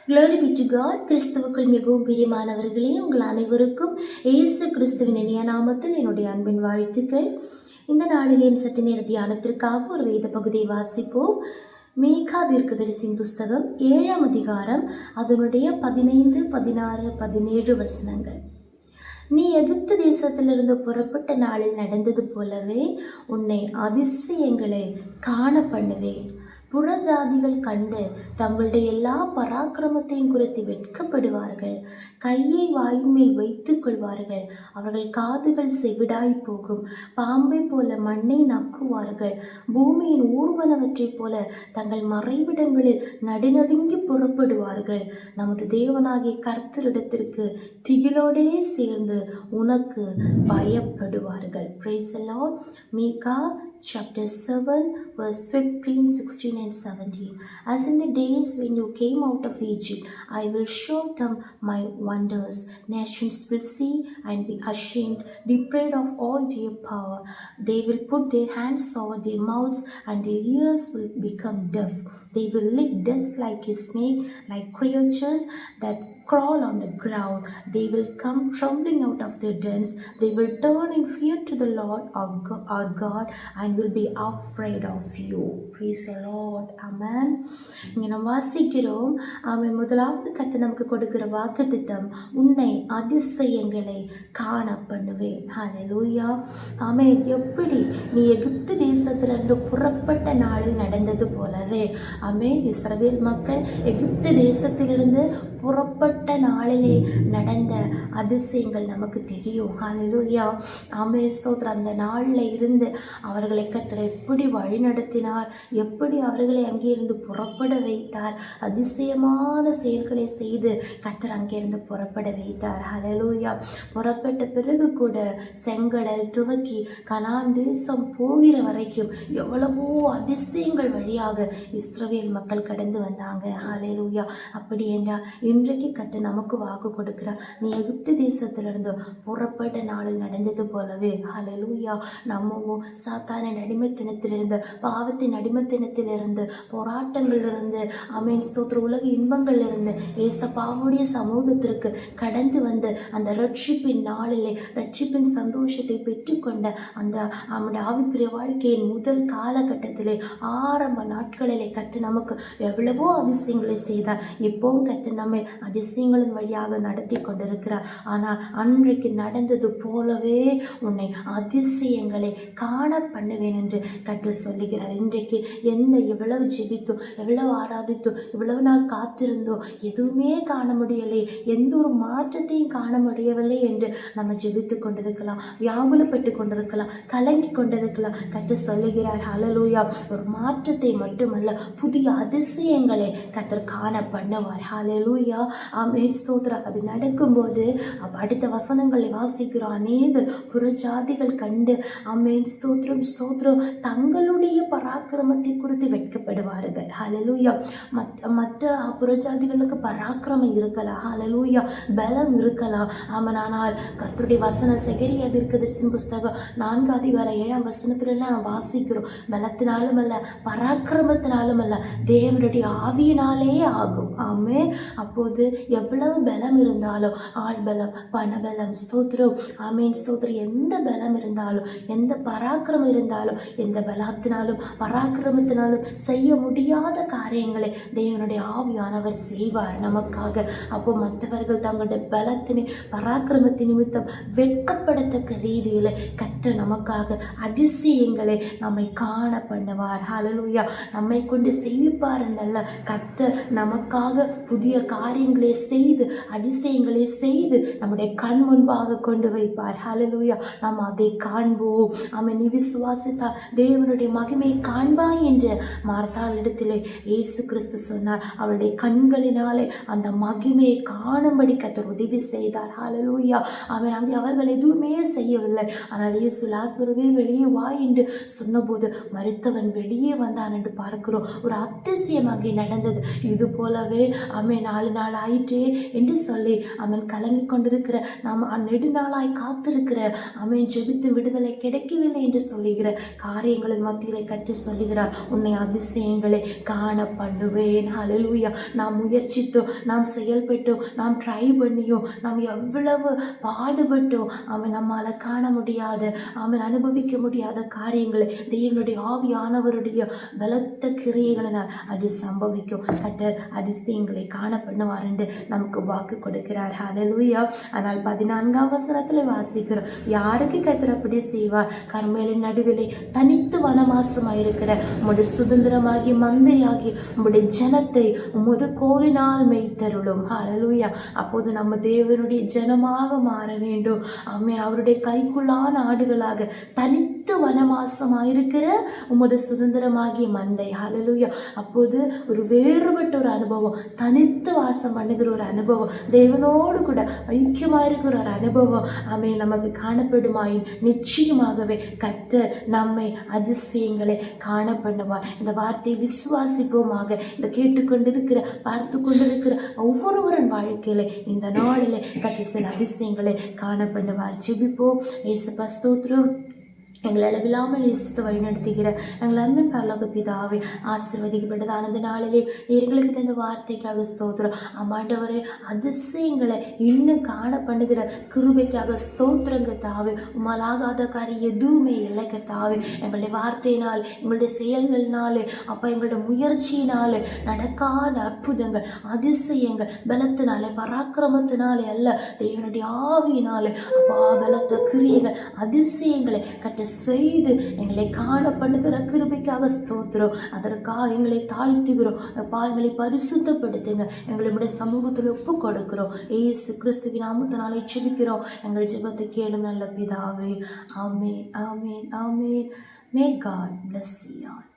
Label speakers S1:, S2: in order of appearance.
S1: Glory be to God. கிறிஸ்துவுக்குள் மிகவும் பிரியமானவர்களே, உங்கள் அனைவருக்கும் இயேசு கிறிஸ்துவின் இனிய நாமத்தில் என்னுடைய அன்பின் வாழ்த்துக்கள். இந்த நாளிலேயும் சற்று நேர தியானத்திற்காக ஒரு வேத பகுதியை வாசிப்போம். மீகா தீர்க்கதரிசியின் புஸ்தகம் 7ஆம் அதிகாரம், அதனுடைய 15, 16, 17 வசனங்கள். நீ எகிப்து தேசத்திலிருந்து புறப்பட்ட நாளில் நடந்தது போலவே உன்னை அதிசயங்களை காண பண்ணுவேன். புறஜாதிகள் கண்டு தங்களுடைய எல்லா பராக்கிரமத்தையும் குறித்து வெட்கப்படுவார்கள். கையை வாயின் மேல் வைத்துக் கொள்வார்கள். அவர்கள் காதுகள் செவிடாய் போகும். பாம்பை போல மண்ணை நக்குவார்கள். பூமியின் ஊர்வனவற்றைப் போல தங்கள் மறைவிடங்களில் நடுநடுங்கி புறப்படுவார்கள். நமது தேவனாகிய கர்த்தரிடத்திற்கு திகிலோடே சேர்ந்து உனக்கு பயப்படுவார்கள். Praise the Lord. Micah chapter 7 verse 15, 16 and 17. As in the days when you came out of Egypt, I will show them my wonders. Nations will see and be ashamed, deprived of all their power. They will put their hands over their mouths and their ears will become deaf. They will lick dust like a snake, like creatures that crawl on the ground. They will come trembling out of their dens. They will turn in fear to the Lord our God and will be afraid of you. Praise the Lord. Amen. இங்கே நாம் வாசிக்கிறோம். ஆமென். முதலாவது கர்த்தர் நமக்கு கொடுக்கிற வாக்குத்தத்தம், உன்னை அதிசயங்களை காண பண்ணுவேன். ஹல்லேலூயா. ஆமென். எப்படி நீ எகிப்து தேசத்திலிருந்து புறப்பட்ட நாளில் நடந்தது போலவே, ஆமென், இஸ்ரவேல் மக்கள் எகிப்து தேசத்திலிருந்து புறப்பட்ட நாளிலே நடந்த அதிசயங்கள் நமக்கு தெரியும். ஹல்லேலூயா. ஆமென். ஸ்தோத்திரம். அந்த நாளில் இருந்து அவர்களை கர்த்தர் எப்படி வழி நடத்தினார், எப்படி அவர்களை அங்கிருந்து புறப்பட வைத்தார், அதிசயமான செயல்களை செய்து கர்த்தர் அங்கிருந்து புறப்பட வைத்தார். ஹல்லேலூயா. புறப்பட்ட பிறகு கூட செங்கடல் துவக்கி கனான் தேசம் போகிற வரைக்கும் எவ்வளவோ அதிசயங்கள் வழியாக இஸ்ரவேல் மக்கள் கடந்து வந்தாங்க. ஹல்லேலூயா. அப்படி என்றால் இன்றைக்கு கர்த்தர் நமக்கு வாக்கு கொடுக்கிறார். நீ எகிப்து தேசத்திலிருந்து புறப்பட்ட நாளில் நடந்தது போலவே, ஹல்லேலூயா, நம்மவும் சாத்தானின் அடிமைத்தனத்திலிருந்து, பாவத்தின் அடிமைத்தனத்திலிருந்து, போராட்டங்களிலிருந்து, ஆமென், ஸ்தோத்திர, உலக இன்பங்களிலிருந்து ஏசப்பாவுடைய சமூகத்திற்கு கடந்து வந்து அந்த ரட்சிப்பின் நாளிலே ரட்சிப்பின் சந்தோஷத்தை பெற்றுக்கொண்ட அந்த நம்முடைய ஆவிக்குரிய வாழ்க்கையின் முதல் காலகட்டத்திலே ஆரம்ப நாட்களிலே கர்த்தர் நமக்கு எவ்வளவோ அதிசயங்களை செய்தார். இப்போவும் கர்த்தர் நம்மை அதிசயங்களின் வழியாக நடத்தி கொண்டிருக்கிறார். ஆனால் அன்றைக்கு நடந்தது போலவே உன்னை அதிசயங்களை காண பண்ணுவேன் என்று கர்த்தர் சொல்லுகிறார். இன்றைக்கு எவ்வளவு ஜெபித்தோ, எவ்வளவு ஆராதித்தோ, இவ்வளவு நாள் காத்திருந்தோ எதுவுமே காண முடியலை, எந்த ஒரு மாற்றத்தையும் காண முடியவில்லை என்று நம்ம ஜெபித்து கொண்டிருக்கலாம், வியாகுலப்பட்டு கொண்டிருக்கலாம், கலங்கி கொண்டிருக்கலாம். கர்த்தர் சொல்லுகிறார், ஹல்லேலூயா, ஒரு மாற்றத்தை மட்டுமல்ல, புதிய அதிசயங்களை கர்த்தர் காண பண்ணுவார். ஹல்லேலூயா. ஆமென். ஸ்தோத்திரம். அது நடக்கும்போது அடுத்த வசனங்களை வாசிக்கிறோம். அநேகர் புறஜாதிகள் கண்டு, ஆமென், ஸ்தோத்திரம், ஸ்தோத்திரம், தங்களுடைய பராக்கிரமத்தை குறித்து வெட்கப்படுவார்கள். ஹல்லேலூயா. மற்ற புறஜாதிகளுக்கு பராக்கிரமம் இருக்கலாம், ஹல்லேலூயா, பலம் இருக்கலாம். ஆனால் கர்த்தருடைய வசனம் செகரியா தீர்க்கதரிசியின் புஸ்தகம் 4ஆம் அதிகாரம் 7ஆம் வசனத்துலலாம் நாம் வாசிக்கிறோம், பலத்தினாலும் அல்ல, பராக்கிரமத்தினாலும் அல்ல, தேவனுடைய ஆவியினாலே ஆகும். ஆமென். அப்போது எவ்வளவு பலம் இருந்தாலும், ஆள் பலம், பணபலம், ஸ்தோத்திரம், ஆமென், ஸ்தோத்திரம், எந்த பலம் இருந்தாலும், எந்த பராக்கிரமம் இருந்தாலும், எந்த பலத்தினாலும் பராக்கிரமத்தினாலும் செய்ய முடியாத காரியங்களை தேவனுடைய ஆவியானவர் செய்வார் நமக்காக. அப்போ மற்றவர்கள் தங்களுடைய பலத்தினை பராக்கிரமத்தின் நிமித்தம் வெட்கப்படத்தக்க ரீதியில் கர்த்தர் நமக்காக அதிசயங்களை நம்மை காண பண்ணுவார். ஹல்லேலூயா. நம்மை கொண்டு செய்விப்பார் நல்ல கர்த்தர் நமக்காக புதிய காரியங்களை செய்து, அதிசயங்களை செய்து நம்முடைய கண் முன்பாக கொண்டு வைப்பார். ஹல்லேலூயா. நாம் அதை காண்போம். ஆமென். நீ விசுவாசித்தால் தேவனுடைய மகிமையை காண்பாய் என்று மார்த்தாள் இடத்திலே இயேசு கிறிஸ்து சொன்னார். அவளுடைய கண்களினாலே அந்த மகிமையை காணும்படி கர்த்தர் உதவி செய்தார். ஹல்லேலூயா. ஆமென். அங்கே அவர்கள் எதுவுமே செய்யவில்லை. ஆனால் இயேசு லாசருவே வெளியே வா என்று சொன்னபோது மரித்தவன் வெளியே வந்தான் என்று பார்க்கிறோம். ஒரு அதிசயம் அங்கே நடந்தது. இது போலவே ஆமென், 4 நாள் ஆயிற்றே என்று சொல்லி அவன் கலங்கி கொண்டிருக்கிற, நாம் நெடுநாளாய் காத்திருக்கிற, அவன் ஜெபித்து விடுதலை கிடைக்கவில்லை என்று சொல்லுகிற காரியங்களின் மத்தியிலே கற்று சொல்லுகிறார், உன்னை அதிசயங்களை காண பண்ணுவேன். ஹல்லேலூயா. நாம் முயற்சித்தோம், நாம் செயல்பட்டோம், நாம் ட்ரை பண்ணியோம், நாம் எவ்வளவு பாடுபட்டோம், அவன் நம்மால் காண முடியாத, அவன் அனுபவிக்க முடியாத காரியங்களை தேவனுடைய ஆவியானவருடைய பலத்த கிரியைகளினால் அது சம்பவிக்கும். கர்த்தர் அதிசயங்களை காண பண்ணுவார் என்று நமக்கு வாக்கு கொடுக்கிறார். ஹல்லேலூயா. ஆனால் 14ஆம் வசனத்தில் வாசிக்கிறோம், யாருக்கு கர்த்தர் அப்படி செய்வார்? கர்மேலின் நடுவிலே தனித்து வனவாசமாயிருக்கிற உம்முடைய சுதந்திரமாகி மந்தையாகி உம்முடைய ஜனத்தை உமது கோலினால் மெய்த்தருளும். ஹல்லேலூயா. அப்போது நம்ம தேவனுடைய ஜனமாக மாற வேண்டும். ஆமென். அவருடைய கைக்குள்ளான ஆடுகளாக தனித்து வனவாசமாயிருக்கிற உமது சுதந்திரமாகிய மந்தை. ஹல்லேலூயா. அப்போது ஒரு வேறுபட்ட ஒரு அனுபவம், தனித்து வாசம் பண்ணுகிற ஒரு அனுபவம், தேவனோடு கூட ஐக்கியமாயிருக்கிற ஒரு அனுபவம் ஆமென் நமக்கு காணப்படுமாயின் நிச்சயமாகவே கர்த்தர் நம்மை அதிசயங்களை காண பண்ணுவார். இந்த வார்த்தையை விசுவாசிப்போமாக. இந்த கேட்டுக்கொண்டிருக்கிற பார்த்து கொண்டிருக்கிற ஒவ்வொருவரின் வாழ்க்கையில இந்த நாளிலே கர்த்தர் சில அதிசயங்களை காண பண்ணுவார். ஜெபிப்போம். இயேசுப்பா ஸ்தோத்திரம். எங்களை அளவில்லாமல் நேசித்து வழிநடத்துகிற எங்கள் அன்பின் பரலோக பிதாவே, ஆசீர்வதிக்கப்பட்டதான இந்த நாளிலே எங்களுக்கு தந்த வார்த்தைக்காக ஸ்தோத்திரம். ஆண்டவரே, அதிசயங்களை இன்னும் காண பண்ணுகிற கிருபைக்காக ஸ்தோத்திரங்க தாவே. உம்மால் ஆகாத காரியம் எதுவுமே இல்லை கர்த்தாவே. எங்களுடைய வார்த்தையினால், எங்களுடைய செயல்களினாலே, அப்பா எங்களுடைய முயற்சியினாலே நடக்காத அற்புதங்கள், அதிசயங்கள் பலத்தினாலே பராக்கிரமத்தினாலே அல்ல, தேவனுடைய ஆவியினாலே அப்பா பலத்த கிரியைகள் அதிசயங்களை கற்று செய்து எங்களை காண பண்ணுகிற கிருபைக்காக ஸ்தோத்திரம். அதற்காக எங்களை தாழ்த்துகிறோம். அப்பா எங்களை பரிசுத்தப்படுத்துங்க. எங்களுடைய சமூகத்தில் ஒப்பு கொடுக்கிறோம். இயேசு கிறிஸ்துவின் நாமத்தினாலே ஜெபிக்கிறோம். எங்கள் ஜெபத்தை கேளும் நல்ல பிதாவே. ஆமென், ஆமென், ஆமென். May God bless you all.